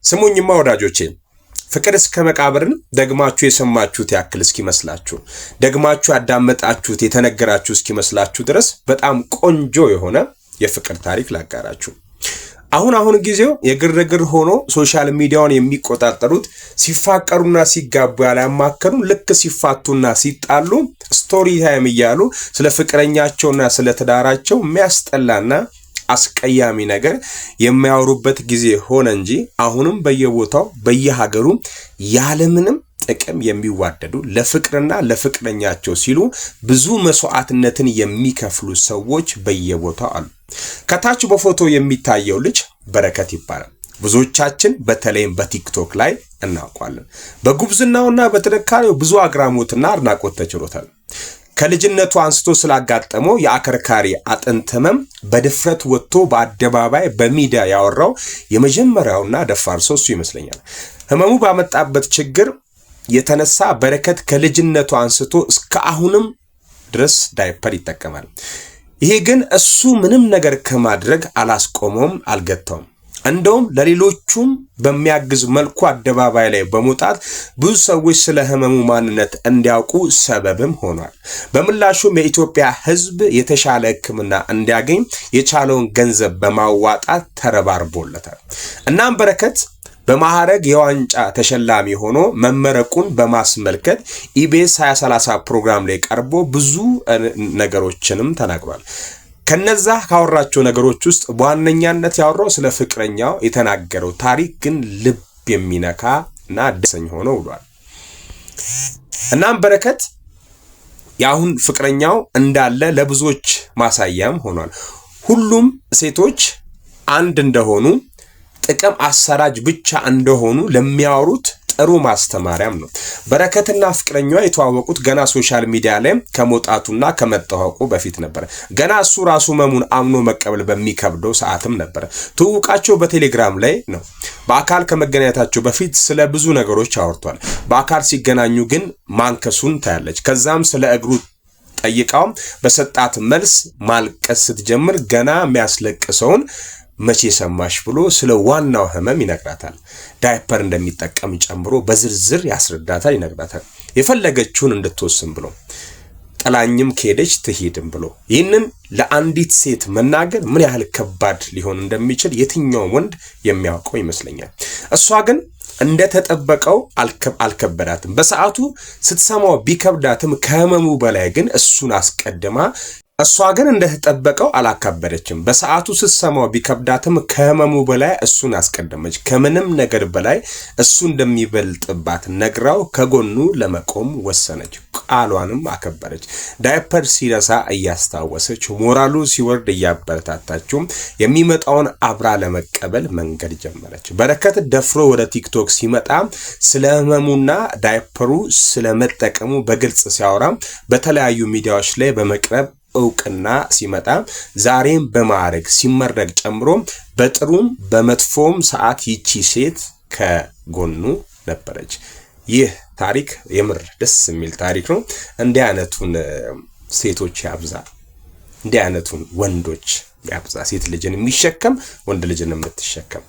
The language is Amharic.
ስሙኝማ ወዳጆቼ ፍቅር እስከ መቃብርን ደግማችሁ የሰማችሁት ያክል እስኪመስላችሁ ደግማችሁ ያዳመጣችሁት የተነገራችሁ እስኪመስላችሁ ድረስ በጣም ቆንጆ የሆነ የፍቅር ታሪክ ላጋራችሁ። አሁን ጊዜው የግርግር ሆኖ ሶሻል ሚዲያውን የሚቆጣጠሩት ሲፋቀሩና ሲጋቡ ያላማከሩ ልክ ሲፋቱና ሲጣሉ ስቶሪ ታይም እያሉ ስለ ፍቅረኛቸውና ስለ ትዳራቸው የሚያስጠላና አስቀያሚ ነገር የሚያወሩበት ጊዜ ሆነ እንጂ አሁንም በየቦታው በየሀገሩ ያለምንም ጥቅም የሚዋደዱ ለፍቅርና ለፍቅረኛቸው ሲሉ ብዙ መስዋዕትነትን የሚከፍሉ ሰዎች በየቦታው አሉ። ከታች በፎቶ የሚታየው ልጅ በረከት ይባላል። ብዙዎቻችን በተለይም በቲክቶክ ላይ እናውቃለን። በጉብዝናውና በጥንካሬው ብዙ አግራሞትና አድናቆት ተችሮታል። ከልጅነቱ አንስቶ ስላጋጠመው የአከርካሪ አጥንት ህመም በድፍረት ወጥቶ በአደባባይ በሚዲያ ያወራው የመጀመሪያውና ደፋር ሰው እሱ ይመስለኛል። ህመሙ ባመጣበት ችግር የተነሳ በረከት ከልጅነቱ አንስቶ እስከ አሁንም ድረስ ዳይፐር ይጠቀማል። ይሄ ግን እሱ ምንም ነገር ከማድረግ አላስቆመውም፣ አልገታውም። እንደውም ለሌሎቹም በሚያግዝ መልኩ አደባባይ ላይ በመውጣት ብዙ ሰዎች ስለ ህመሙ ማንነት እንዲያውቁ ሰበብም ሆኗል። በምላሹም የኢትዮጵያ ህዝብ የተሻለ ሕክምና እንዲያገኝ የቻለውን ገንዘብ በማዋጣት ተረባርቦለታል። እናም በረከት በማዕረግ የዋንጫ ተሸላሚ ሆኖ መመረቁን በማስመልከት ኢቢኤስ 2030 ፕሮግራም ላይ ቀርቦ ብዙ ነገሮችንም ተናግሯል። ከነዛ ካወራቸው ነገሮች ውስጥ በዋነኛነት ያወራው ስለ ፍቅረኛው የተናገረው ታሪክ ግን ልብ የሚነካና ደሰኝ ሆኖ ውሏል። እናም በረከት ያሁን ፍቅረኛው እንዳለ ለብዙዎች ማሳያም ሆኗል። ሁሉም ሴቶች አንድ እንደሆኑ ጥቅም አሰራጅ ብቻ እንደሆኑ ለሚያወሩት ጥሩ ማስተማሪያም ነው። በረከትና ፍቅረኛዋ የተዋወቁት ገና ሶሻል ሚዲያ ላይ ከመውጣቱና ከመታወቁ በፊት ነበር። ገና እሱ ራሱ መሙን አምኖ መቀበል በሚከብደው ሰዓትም ነበር። ትውውቃቸው በቴሌግራም ላይ ነው። በአካል ከመገናኘታቸው በፊት ስለ ብዙ ነገሮች አወርቷል። በአካል ሲገናኙ ግን ማንከሱን ታያለች። ከዛም ስለ እግሩ ጠይቃው በሰጣት መልስ ማልቀስ ስትጀምር ገና የሚያስለቅሰውን መቼ ሰማሽ ብሎ ስለ ዋናው ህመም ይነግራታል። ዳይፐር እንደሚጠቀም ጨምሮ በዝርዝር ያስረዳታል፣ ይነግራታል። የፈለገችውን እንድትወስን ብሎ ጠላኝም ከሄደች ትሄድም ብሎ ይህንን ለአንዲት ሴት መናገር ምን ያህል ከባድ ሊሆን እንደሚችል የትኛው ወንድ የሚያውቀው ይመስለኛል። እሷ ግን እንደተጠበቀው አልከበዳትም። በሰዓቱ ስትሰማው ቢከብዳትም ከህመሙ በላይ ግን እሱን አስቀድማ እሷ ግን እንደተጠበቀው አላካበደችም። በሰዓቱ ስትሰማው ቢከብዳትም ከህመሙ በላይ እሱን አስቀደመች። ከምንም ነገር በላይ እሱ እንደሚበልጥባት ነግራው ከጎኑ ለመቆም ወሰነች። ቃሏንም አከበረች። ዳይፐር ሲረሳ እያስታወሰች ሞራሉ ሲወርድ እያበረታታችው የሚመጣውን አብራ ለመቀበል መንገድ ጀመረች። በረከት ደፍሮ ወደ ቲክቶክ ሲመጣ ስለ ህመሙና ዳይፐሩ ስለመጠቀሙ በግልጽ ሲያወራ በተለያዩ ሚዲያዎች ላይ በመቅረብ እውቅና ሲመጣ ዛሬም በማዕረግ ሲመረቅ ጨምሮ በጥሩም በመጥፎም ሰዓት ይቺ ሴት ከጎኑ ነበረች። ይህ ታሪክ የምር ደስ የሚል ታሪክ ነው። እንዲህ አይነቱን ሴቶች ያብዛ፣ እንዲህ አይነቱን ወንዶች ያብዛ። ሴት ልጅን የሚሸከም ወንድ ልጅን የምትሸከም